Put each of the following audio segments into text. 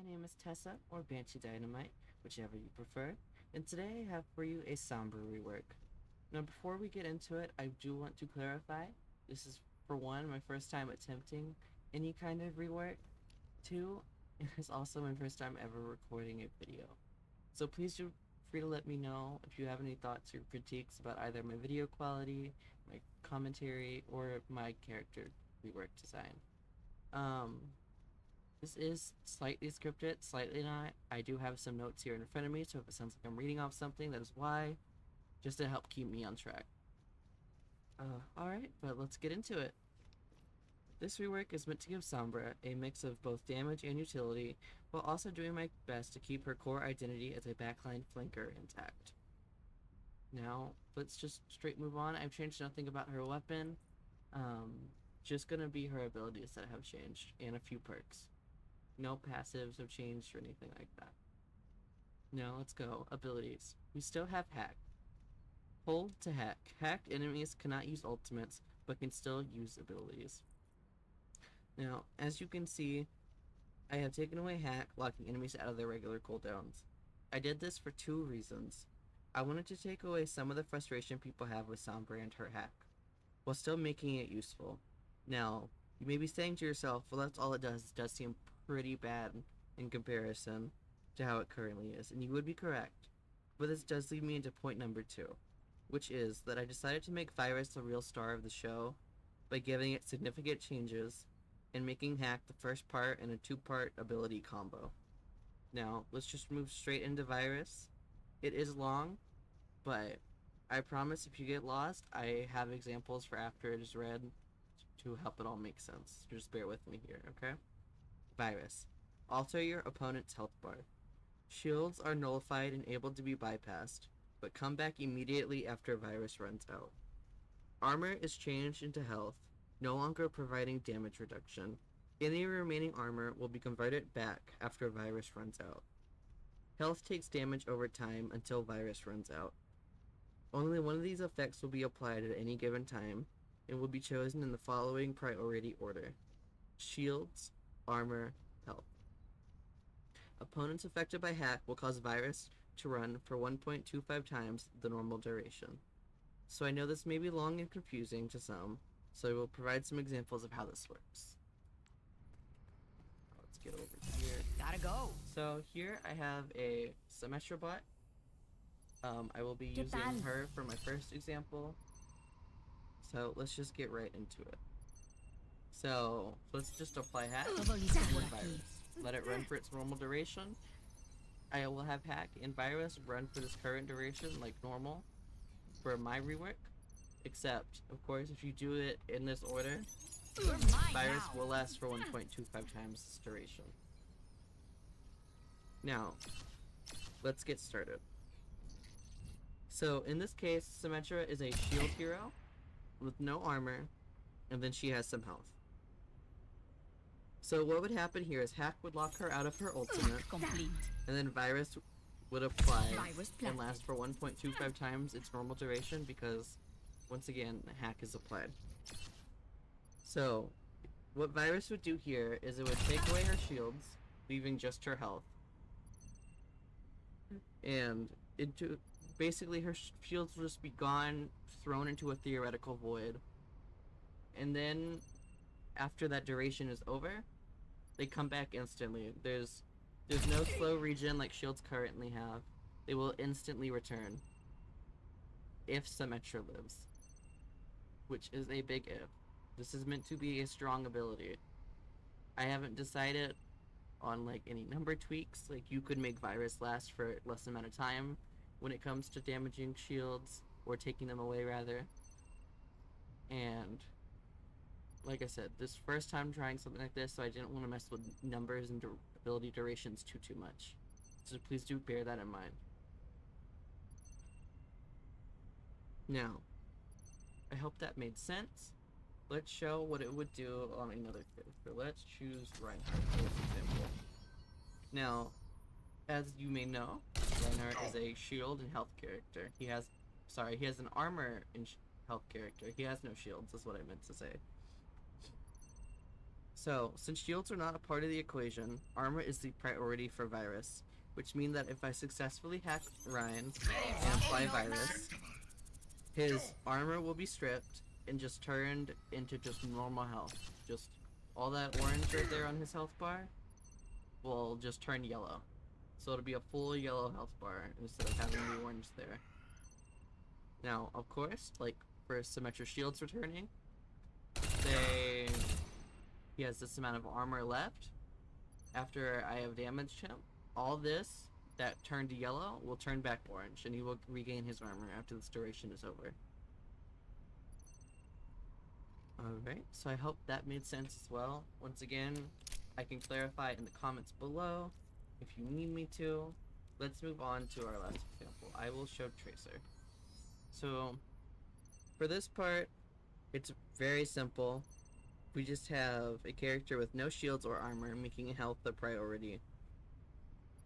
name is Tessa, or Banshee Dynamite, whichever you prefer, and today I have for you a Sombra rework. Now before we get into it, I do want to clarify, this is for one, my first time attempting any kind of rework. Two, it is also my first time ever recording a video. So please do free to let me know if you have any thoughts or critiques about either my video quality, my commentary, or my character rework design. Um, this is slightly scripted, slightly not. I do have some notes here in front of me, so if it sounds like I'm reading off something, that is why, just to help keep me on track. Alright, but let's get into it. This rework is meant to give Sombra a mix of both damage and utility, while also doing my best to keep her core identity as a backline flanker intact. Now, let's just straight move on. I've changed nothing about her weapon. Just gonna be her abilities that have changed, and a few perks. No passives have changed or anything like that. Now let's go. Abilities. We still have hack. Hold to hack. Hacked enemies cannot use ultimates, but can still use abilities. Now, as you can see, I have taken away hack, locking enemies out of their regular cooldowns. I did this for two reasons. I wanted to take away some of the frustration people have with Sombra and her hack, while still making it useful. Now, you may be saying to yourself, well, that's all it does. It does seem pretty bad in comparison to how it currently is, and you would be correct. But this does lead me into point number 2, which is that I decided to make Virus the real star of the show by giving it significant changes and making hack the first part in a 2-part ability combo. Now, let's just move straight into Virus. It is long, but I promise if you get lost, I have examples for after it is read to help it all make sense. Just bear with me here, okay? Virus. Alter your opponent's health bar. Shields are nullified and able to be bypassed, but come back immediately after Virus runs out. Armor is changed into health, no longer providing damage reduction. Any remaining armor will be converted back after Virus runs out. Health takes damage over time until Virus runs out. Only one of these effects will be applied at any given time, and will be chosen in the following priority order: shields, armor, health. Opponents affected by hack will cause Virus to run for 1.25 times the normal duration. So I know this may be long and confusing to some, so I will provide some examples of how this works. Let's get over here. Gotta go. So here I have a Symmetra bot. I will be using her for my first example. So let's just get right into it. So let's just apply hack and Virus. Let it run for its normal duration. I will have hack and Virus run for this current duration like normal for my rework. Except, of course, if you do it in this order, Virus will last for 1.25 times this duration. Now, let's get started. So in this case, Symmetra is a shield hero with no armor, and then she has some health. So what would happen here is hack would lock her out of her ultimate, Complete. and then Virus would apply and last for 1.25 times its normal duration because, once again, hack is applied. So, what Virus would do here is it would take away her shields, leaving just her health. And basically her shields will just be gone, thrown into a theoretical void. And then, after that duration is over, they come back instantly. There's no slow regen like shields currently have. They will instantly return if Symmetra lives, which is a big if. This is meant to be a strong ability. I haven't decided on like any number tweaks. Like you could make Virus last for less amount of time when it comes to damaging shields or taking them away rather. And like I said, this first time trying something like this, so I didn't want to mess with numbers and ability durations too much. So please do bear that in mind. Now, I hope that made sense. Let's show what it would do on another character. Let's choose Reinhardt for example. Now, as you may know, Reinhardt is a shield and health character. He has an armor and health character. He has no shields, is what I meant to say. So, since shields are not a part of the equation, armor is the priority for Virus, which means that if I successfully hack Ryan and apply Virus, his armor will be stripped and just turned into just normal health. Just all that orange right there on his health bar will just turn yellow. So it'll be a full yellow health bar instead of having the orange there. Now, of course, like for Symmetra Shields returning, say he has this amount of armor left. After I have damaged him, all this that turned yellow will turn back orange, and he will regain his armor after this duration is over. Alright, so I hope that made sense as well. Once again, I can clarify in the comments below if you need me to. Let's move on to our last example. I will show Tracer. So, for this part, it's very simple. We just have a character with no shields or armor, making health a priority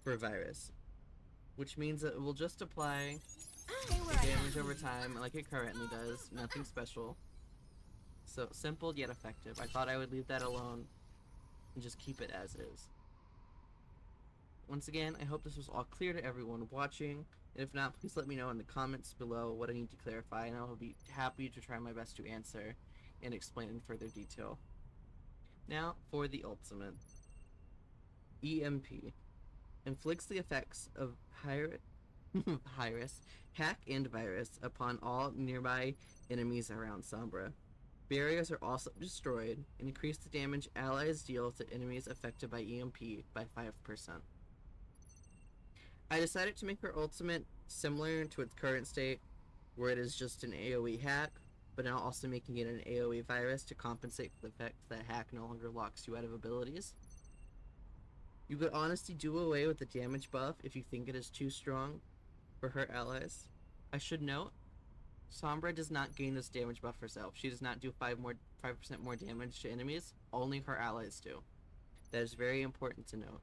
for Virus. Which means that it will just apply damage over time like it currently does. Nothing special. So, simple yet effective. I thought I would leave that alone and just keep it as is. Once again, I hope this was all clear to everyone watching. And if not, please let me know in the comments below what I need to clarify, and I will be happy to try my best to answer and explain in further detail. Now, for the ultimate. EMP. Inflicts the effects of Virus, Hack, and Virus upon all nearby enemies around Sombra. Barriers are also destroyed, and increase the damage allies deal to enemies affected by EMP by 5%. I decided to make her ultimate similar to its current state, where it is just an AoE hack, but now also making it an AoE virus to compensate for the fact that hack no longer locks you out of abilities. You could honestly do away with the damage buff if you think it is too strong for her allies. I should note, Sombra does not gain this damage buff herself. She does not do 5% more damage to enemies. Only her allies do. That is very important to note.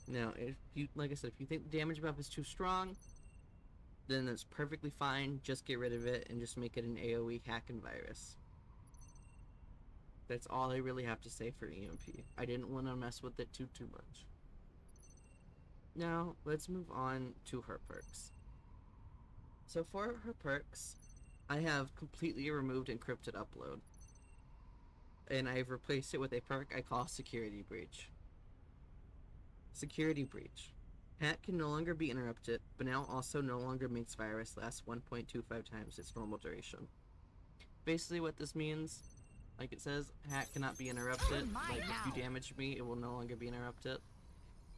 Now, if you, like I said, if you think the damage buff is too strong, then that's perfectly fine. Just get rid of it and just make it an AoE hack and virus. That's all I really have to say for EMP. I didn't want to mess with it too much. Now, let's move on to her perks. So for her perks, I have completely removed encrypted upload. And I've replaced it with a perk I call Security Breach. Security Breach. Hack can no longer be interrupted, but now also no longer makes virus last 1.25 times its normal duration. Basically what this means, like it says, hack cannot be interrupted. Like if you damage me, it will no longer be interrupted.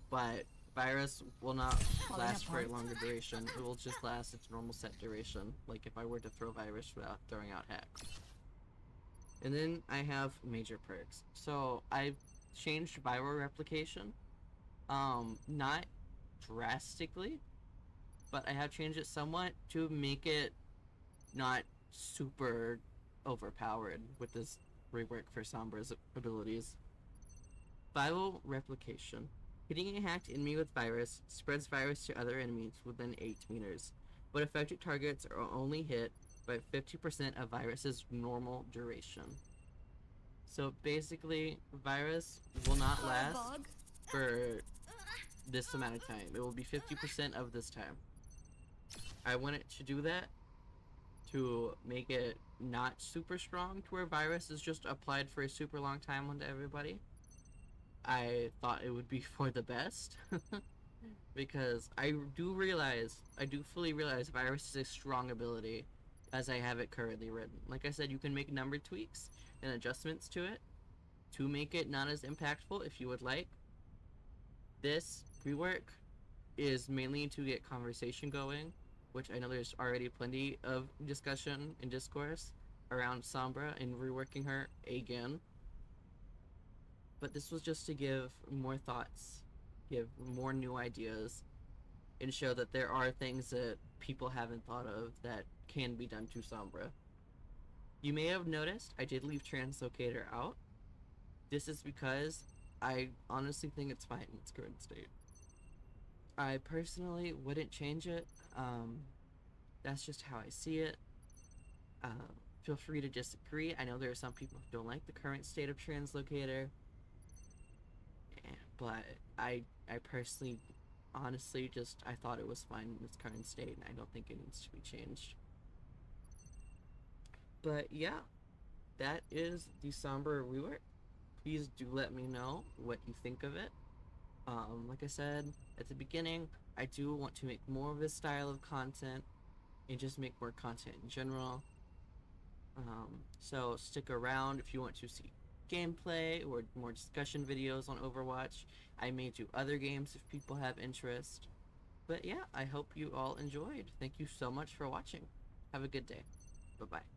But virus will not last for a longer duration. It will just last its normal set duration, like if I were to throw virus without throwing out hack. And then I have major perks. So I've changed viral replication. Not drastically, but I have changed it somewhat to make it not super overpowered with this rework for Sombra's abilities. Viral replication. Hitting a hacked enemy with virus spreads virus to other enemies within 8 meters, but affected targets are only hit by 50% of virus's normal duration. So basically, virus will not last for this amount of time. It will be 50% of this time. I wanted to do that to make it not super strong to where virus is just applied for a super long time onto everybody. I thought it would be for the best because I do fully realize virus is a strong ability as I have it currently written. Like I said, you can make number tweaks and adjustments to it to make it not as impactful if you would like. This rework is mainly to get conversation going, which I know there's already plenty of discussion and discourse around Sombra and reworking her again. But this was just to give more thoughts, give more new ideas, and show that there are things that people haven't thought of that can be done to Sombra. You may have noticed I did leave Translocator out. This is because I honestly think it's fine in its current state. I personally wouldn't change it. That's just how I see it. Feel free to disagree. I know there are some people who don't like the current state of translocator, but I personally, honestly, just I thought it was fine in its current state, and I don't think it needs to be changed. But yeah, that is the Sombra Rework. Please do let me know what you think of it. Like I said at the beginning, I do want to make more of this style of content and just make more content in general. So stick around if you want to see gameplay or more discussion videos on Overwatch. I may do other games if people have interest. But yeah, I hope you all enjoyed. Thank you so much for watching. Have a good day. Bye bye.